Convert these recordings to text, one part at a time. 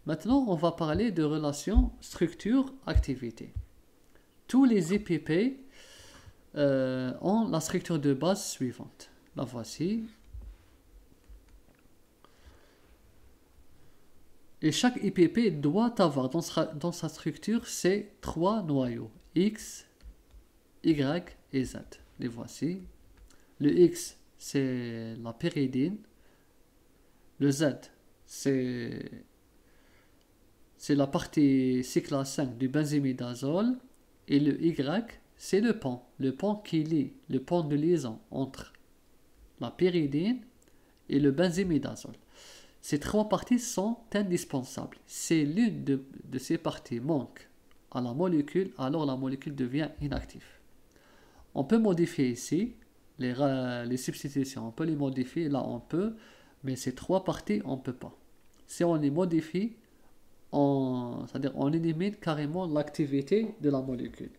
Maintenant, on va parler de relation structure-activité. Tous les IPP ont la structure de base suivante. La voici. Et chaque IPP doit avoir dans sa structure ces trois noyaux, X, Y et Z. Les voici. Le X, c'est la pyridine. Le Z, c'est la partie cyclase 5 du benzimidazole. Et le Y, c'est le pont qui lie, le pont de liaison entre la pyridine et le benzimidazole. Ces trois parties sont indispensables. Si l'une de ces parties manque à la molécule, alors la molécule devient inactive. On peut modifier ici les substitutions, on peut les modifier, là on peut, mais ces trois parties on ne peut pas. Si on les modifie, c'est-à-dire on élimine carrément l'activité de la molécule.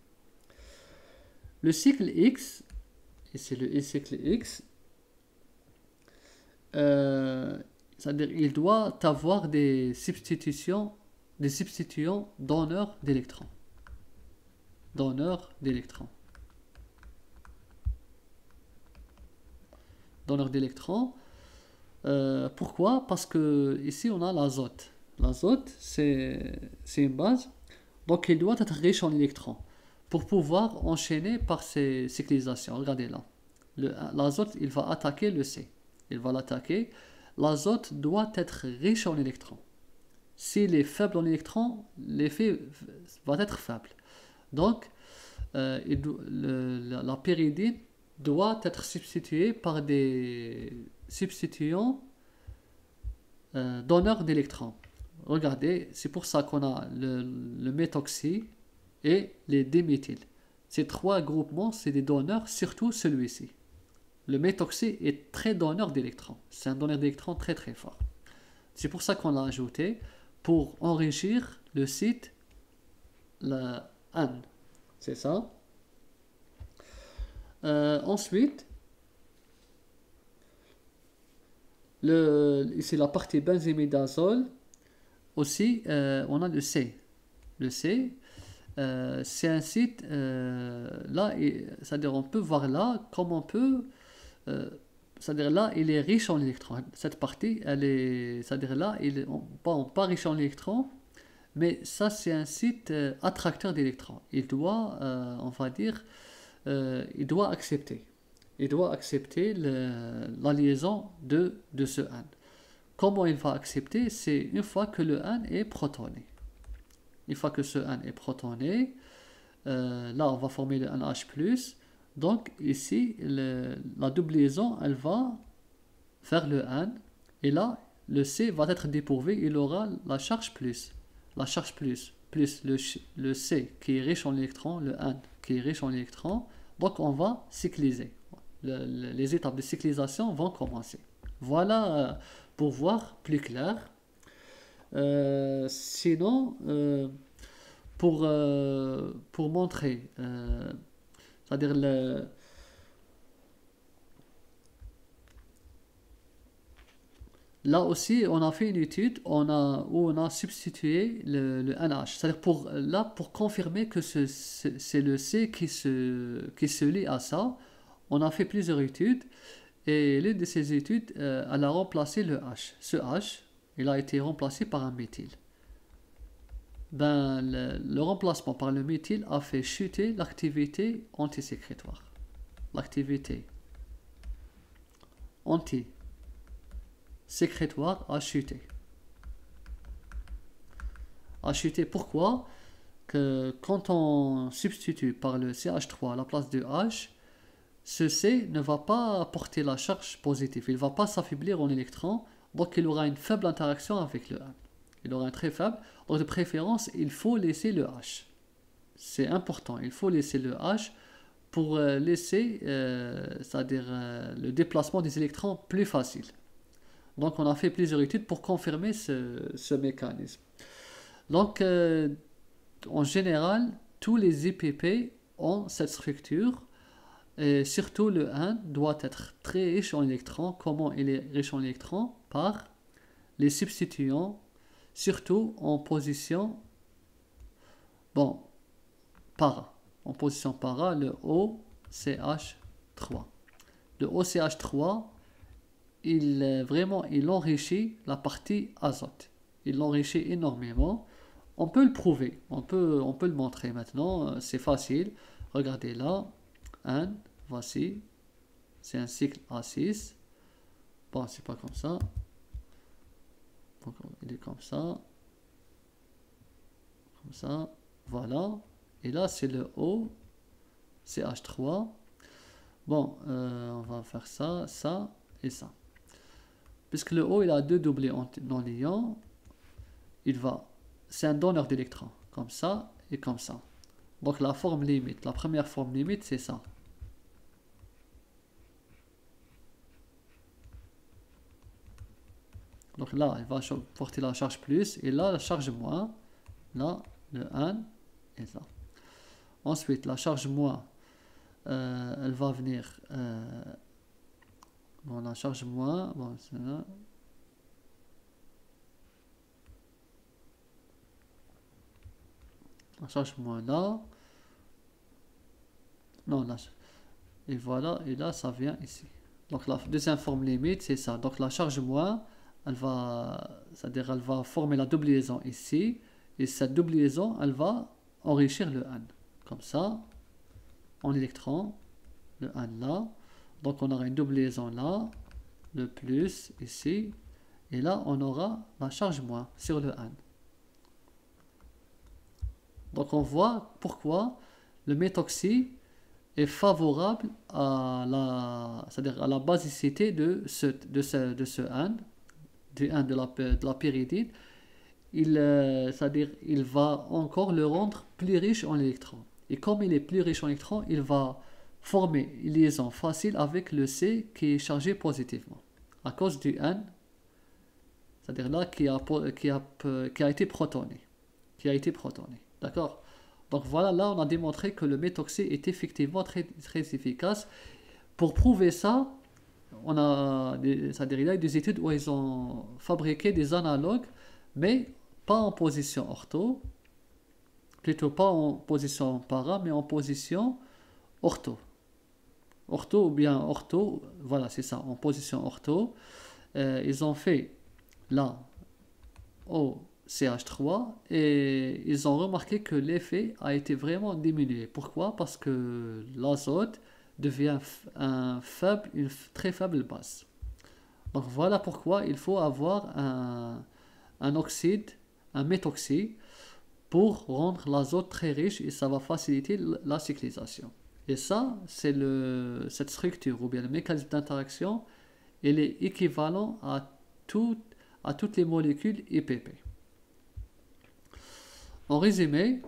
Le cycle X, et c'est le cycle X, c'est-à-dire il doit avoir des substituants donneurs d'électrons. Donneurs d'électrons. Donneurs d'électrons. Pourquoi? Parce que ici on a l'azote. L'azote, c'est une base, donc il doit être riche en électrons pour pouvoir enchaîner par ces cyclisations. Regardez là. L'azote, il va attaquer le C. Il va l'attaquer. L'azote doit être riche en électrons. S'il est faible en électrons, l'effet va être faible. Donc, la pyridine doit être substituée par des substituants donneurs d'électrons. Regardez, c'est pour ça qu'on a le méthoxy et les diméthyl. Ces trois groupements, c'est des donneurs, surtout celui-ci. Le méthoxy est très donneur d'électrons. C'est un donneur d'électrons très très fort. C'est pour ça qu'on l'a ajouté pour enrichir le site, la N. C'est ça. Ensuite, ici la partie benzimidazole. Aussi, on a le C. Le C, c'est un site, là, c'est-à-dire on peut voir là, comme on peut, c'est-à-dire là, il est riche en électrons. Cette partie, elle est, c'est-à-dire là, il est pas riche en électrons, mais ça, c'est un site attracteur d'électrons. Il doit, on va dire, il doit accepter. Il doit accepter la liaison de ce N. Comment il va accepter? C'est une fois que le N est protoné. Une fois que ce N est protoné, là on va former le NH+. Donc ici, la double liaison, elle va faire le N. Et là, le C va être dépourvu. Il aura la charge plus. La charge plus le C qui est riche en électrons, le N qui est riche en électrons. Donc on va cycliser. Les étapes de cyclisation vont commencer. Voilà pour voir plus clair. Sinon, pour montrer, c'est-à-dire là aussi, on a fait une étude où on a substitué le NH. C'est-à-dire pour confirmer que c'est le C qui se lie à ça, on a fait plusieurs études. Et l'une de ces études, elle a remplacé le H. Ce H, il a été remplacé par un méthyle. Ben, le remplacement par le méthyle a fait chuter l'activité antisécrétoire. L'activité antisécrétoire a chuté. A chuté pourquoi? Que quand on substitue par le CH3 à la place de H, ce C ne va pas apporter la charge positive, il ne va pas s'affaiblir en électrons, donc il aura une faible interaction avec le N. Il aura un très faible, donc de préférence, il faut laisser le H. C'est important, il faut laisser le H pour laisser, c'est-à-dire le déplacement des électrons plus facile. Donc on a fait plusieurs études pour confirmer ce mécanisme. Donc en général, tous les IPP ont cette structure. Et surtout le 1 doit être très riche en électrons. Comment il est riche en électrons? Par les substituants surtout en position, bon, para. En position para, le OCH3. Le OCH3, il enrichit la partie azote. Il l'enrichit énormément. On peut le prouver, on peut le montrer maintenant, c'est facile. Regardez là, voici, c'est un cycle A6. Bon, c'est pas comme ça. Donc, il est comme ça. Comme ça, voilà. Et là, c'est le O, CH3. Bon, on va faire ça, ça et ça. Puisque le O, il a deux doublés non liants, c'est un donneur d'électrons, comme ça et comme ça. Donc la forme limite, la première forme limite, c'est ça. Donc là, il va porter la charge plus, et là, la charge moins. Là, le 1 et là. Ensuite, la charge moins, elle va venir... bon, la charge moins, bon, c'est là. La charge moins là. Non, là. Et voilà, et là, ça vient ici. Donc la deuxième forme limite, c'est ça. Donc la charge moins, c'est-à-dire elle va former la double liaison ici. Et cette double liaison, elle va enrichir le 1. Comme ça, en électron, le 1 là. Donc on aura une double liaison là, le plus ici. Et là, on aura la charge moins sur le 1. Donc on voit pourquoi le méthoxy est favorable à la basicité de ce 1, du 1 de la pyridine. C'est-à-dire il va encore le rendre plus riche en électrons. Et comme il est plus riche en électrons, il va former une liaison facile avec le C qui est chargé positivement. À cause du 1, c'est-à-dire là qui a été protoné. D'accord? Donc voilà, là on a démontré que le méthoxy est effectivement très, très efficace. Pour prouver ça, c'est-à-dire il y a des études où ils ont fabriqué des analogues, mais pas en position ortho, plutôt pas en position para, mais en position ortho. Ortho ou bien ortho, voilà, c'est ça, en position ortho. Ils ont fait là, au CH3, et ils ont remarqué que l'effet a été vraiment diminué. Pourquoi? Parce que l'azote devient une très faible base. Donc voilà pourquoi il faut avoir un oxyde, un méthoxy, pour rendre l'azote très riche, et ça va faciliter la cyclisation. Et ça, cette structure ou bien le mécanisme d'interaction, il est équivalent à toutes les molécules IPP. En résumé,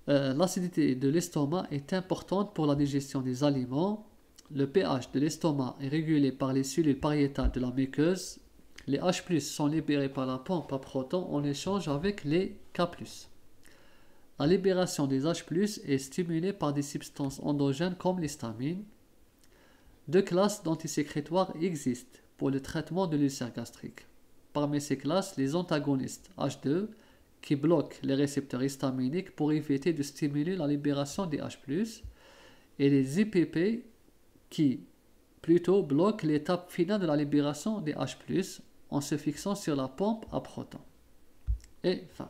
l'acidité de l'estomac est importante pour la digestion des aliments. Le pH de l'estomac est régulé par les cellules pariétales de la muqueuse. Les H+ sont libérés par la pompe à protons en échange avec les K+. La libération des H+ est stimulée par des substances endogènes comme l'histamine. Deux classes d'antisécrétoires existent pour le traitement de l'ulcère gastrique. Parmi ces classes, les antagonistes H2 qui bloquent les récepteurs histaminiques pour éviter de stimuler la libération des H+, et les IPP qui plutôt bloquent l'étape finale de la libération des H+, en se fixant sur la pompe à protons. Et fin.